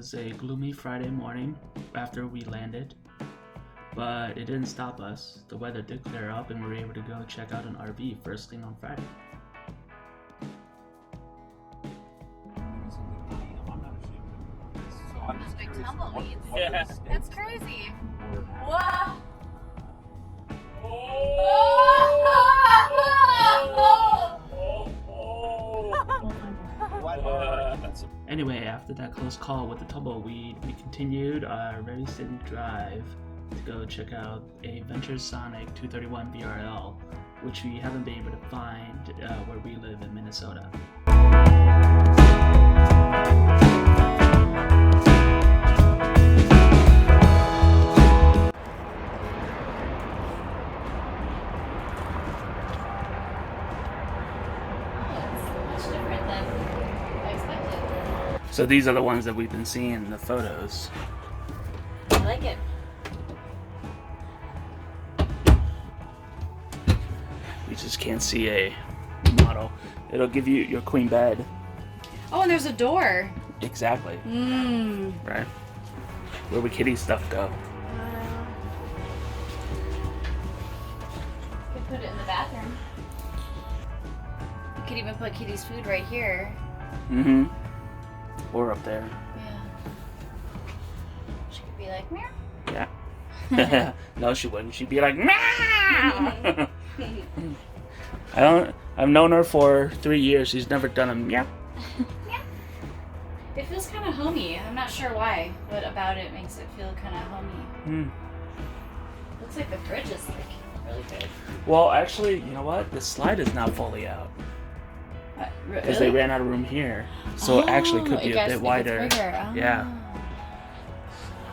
was a gloomy Friday morning after we landed, but it didn't stop us. The weather did clear up and we were able to go check out an RV first thing on Friday. Those big tumbleweeds. Yeah. That's crazy. Wow. Anyway, after that close call with the tumbleweed, we continued our very scenic drive to go check out a Venture Sonic 231 VRL, which we haven't been able to find where we live in Minnesota. So these are the ones that we've been seeing in the photos. I like it. You just can't see a model. It'll give you your queen bed. Oh, and there's a door. Exactly. Right. Where would Kitty's stuff go? You could put it in the bathroom. You could even put Kitty's food right here. Mm-hmm. Or up there. Yeah. She could be like, meow. Yeah. No, she wouldn't. She'd be like, meow. I've known her for 3 years. She's never done a meow. Yeah. It feels kind of homey. I'm not sure why. What about it makes it feel kind of homey? Looks like the fridge is like really big. Well, actually, you know what? The slide is not fully out. Because they ran out of room here. So it actually could be a bit wider. Yeah.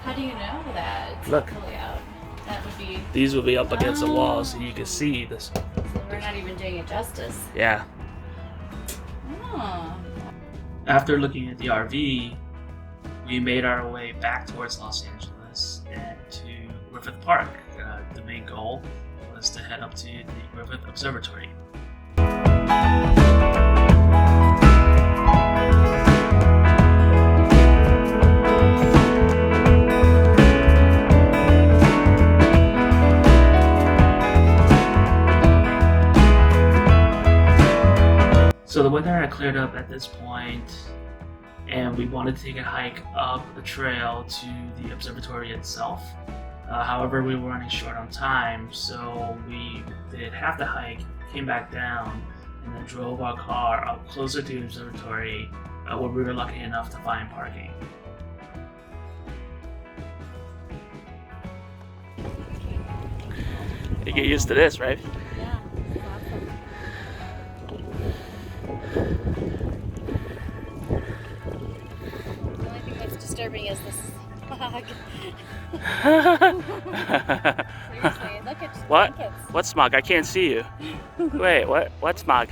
How do you know that it's Look. fully out? That would be... These will be up against the wall so you can see this. So we're not even doing it justice. Yeah. Oh. After looking at the RV, we made our way back towards Los Angeles and to Griffith Park. The main goal was to head up to the Griffith Observatory. So the weather had cleared up at this point, and we wanted to take a hike up the trail to the observatory itself. However, we were running short on time, so we did half the hike, came back down, and then drove our car up closer to the observatory, where we were lucky enough to find parking. You get used to this, right? Yeah. The only thing that's disturbing is this smog. Seriously, look at What? blankets. What smog? I can't see you. Wait, what? What smog?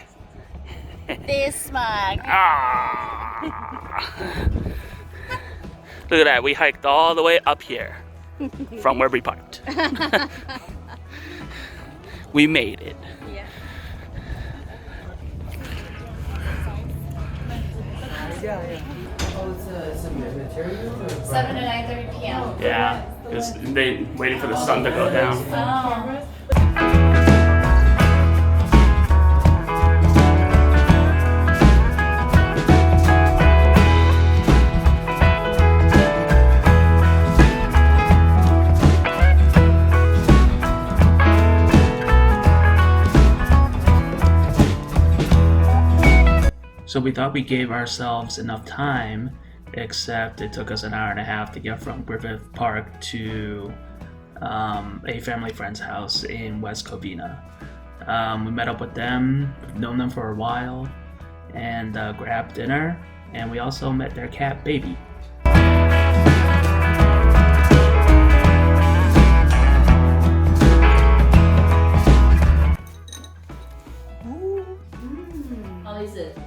This smog. Ah. Look at that. We hiked all the way up here from where we parked. We made it. Yeah. Oh, it's a material? 7 to 9:30 p.m. Yeah, because they waiting for the sun to go down. Oh. So we thought we gave ourselves enough time, except it took us an hour and a half to get from Griffith Park to a family friend's house in West Covina. We met up with them, we've known them for a while, and grabbed dinner, and we also met their cat, Baby. How is it?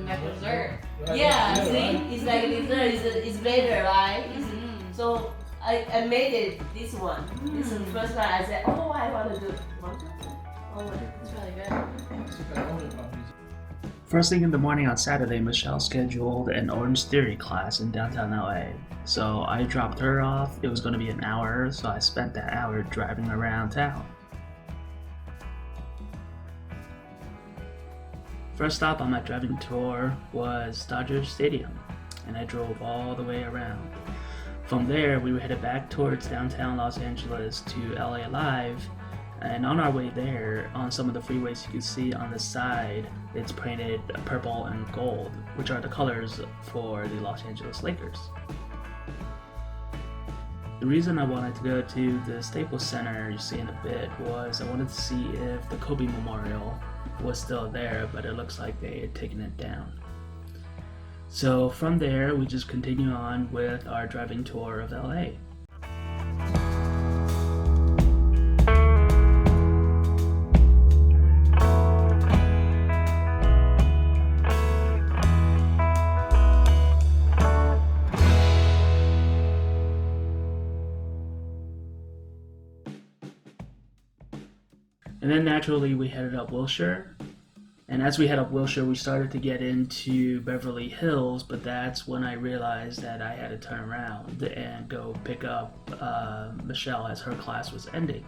Like dessert. Yeah, see? It's like dessert, it's better, right? So I made it, this one. This is the first one I said, oh, I want to do one. Oh, it's really good. First thing in the morning on Saturday, Michelle scheduled an Orange Theory class in downtown LA. So I dropped her off. It was going to be an hour, so I spent that hour driving around town. First stop on my driving tour was Dodger Stadium, and I drove all the way around. From there, we were headed back towards downtown Los Angeles to LA Live, and on our way there, on some of the freeways you can see on the side, it's painted purple and gold, which are the colors for the Los Angeles Lakers. The reason I wanted to go to the Staples Center, you see in a bit, was I wanted to see if the Kobe Memorial was still there, but it looks like they had taken it down. So from there, we just continue on with our driving tour of LA. And then naturally we headed up Wilshire. And as we head up Wilshire, we started to get into Beverly Hills, but that's when I realized that I had to turn around and go pick up Michelle as her class was ending.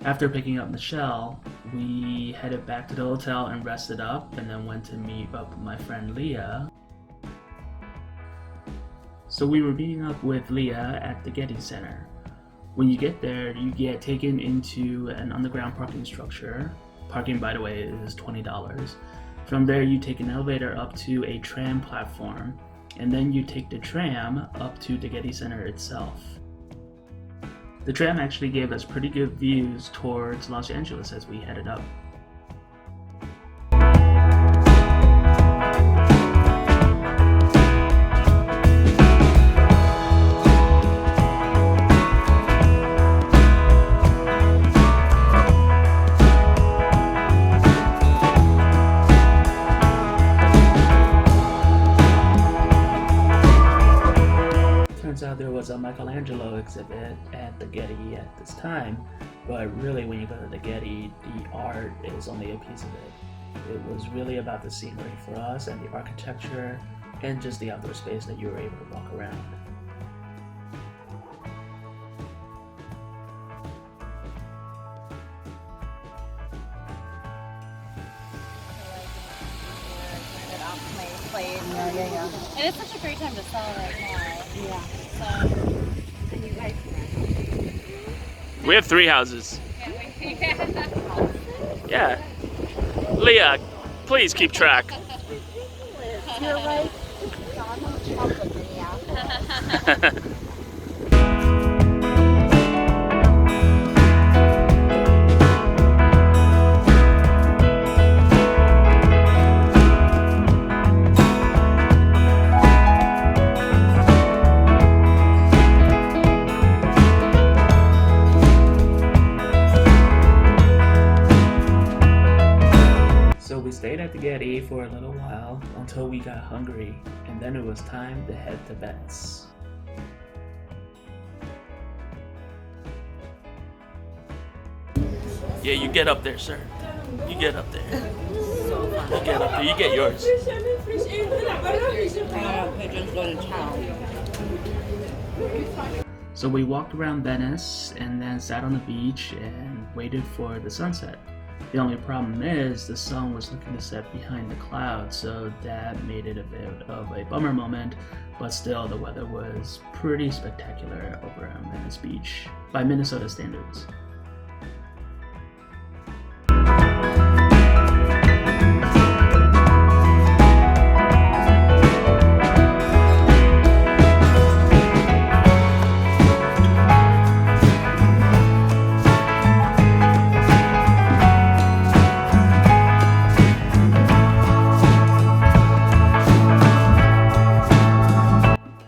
After picking up Michelle, we headed back to the hotel and rested up, and then went to meet up with my friend Leah. So we were meeting up with Leah at the Getty Center. When you get there, you get taken into an underground parking structure. Parking, by the way, is $20. From there, you take an elevator up to a tram platform, and then you take the tram up to the Getty Center itself. The tram actually gave us pretty good views towards Los Angeles as we headed up. Turns out there was a Michelangelo exhibit at the Getty at this time, but really when you go to the Getty, the art is only a piece of it. It was really about the scenery for us and the architecture and just the outdoor space that you were able to walk around. And it's such a great time to sell right now. Yeah. So, And you guys We have 3 houses. can't wait. Yeah. Leah, please keep track. You're right. Donald Trump was in the apple. So we stayed at the Getty for a little while until we got hungry, and then it was time to head to Venice. Yeah, you get up there, sir. You get up there. You get up there. You get yours. Pigeons go to town. So we walked around Venice and then sat on the beach and waited for the sunset. The only problem is the sun was looking to set behind the clouds, so that made it a bit of a bummer moment, but still the weather was pretty spectacular over on Venice Beach by Minnesota standards.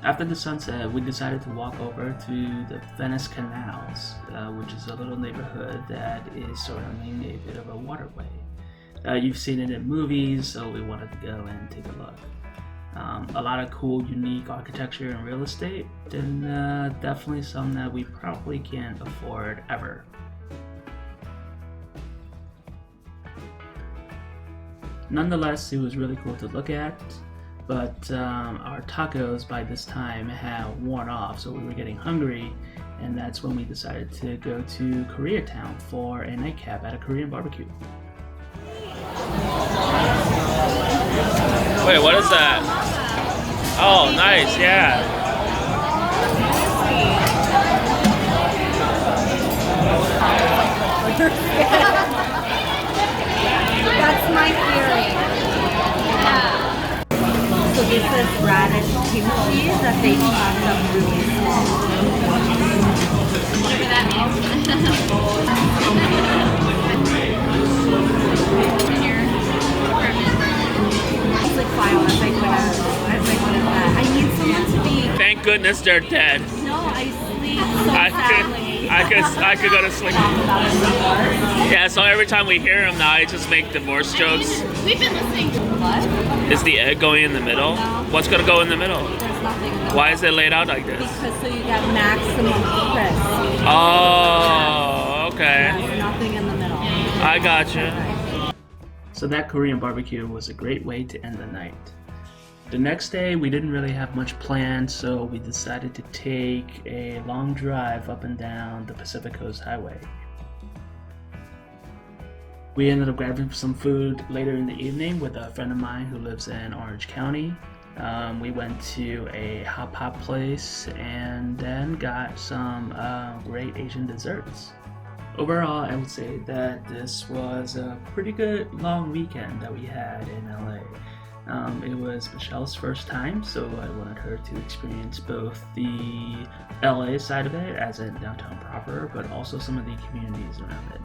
After the sunset, we decided to walk over to the Venice Canals, which is a little neighborhood that is surrounding a bit of a waterway. You've seen it in movies, so we wanted to go and take a look. A lot of cool, unique architecture and real estate, and definitely some that we probably can't afford ever. Nonetheless, it was really cool to look at, but our tacos by this time had worn off, so we were getting hungry, and that's when we decided to go to Koreatown for a nightcap at a Korean barbecue. Wait, what is that? Oh, nice, yeah. That's my theory. Yeah. So this is radish kimchi that they chopped up really small. Whatever that means. It's like fine. I was like, what is that? I need someone to be. Thank goodness they're dead. No, I sleep so soundly. I could go to sleep. Yeah, so every time we hear him now, I just make divorce jokes. We've been listening to what? Is the egg going in the middle? No. What's gonna go in the middle? There's nothing in the Why is it laid out like this? Because so you get maximum crisp. Oh, okay. There's nothing in the middle. I gotcha. So that Korean barbecue was a great way to end the night. The next day, we didn't really have much planned, so we decided to take a long drive up and down the Pacific Coast Highway. We ended up grabbing some food later in the evening with a friend of mine who lives in Orange County. We went to a hot pot place and then got some great Asian desserts. Overall, I would say that this was a pretty good long weekend that we had in LA. It was Michelle's first time, so I wanted her to experience both the LA side of it, as in downtown proper, but also some of the communities around it.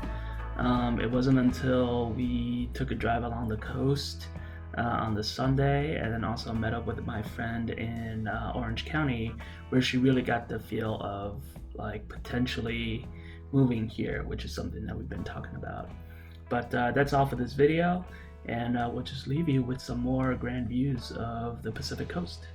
It wasn't until we took a drive along the coast on the Sunday, and then also met up with my friend in Orange County, where she really got the feel of like potentially moving here, which is something that we've been talking about. But that's all for this video, and we'll just leave you with some more grand views of the Pacific Coast.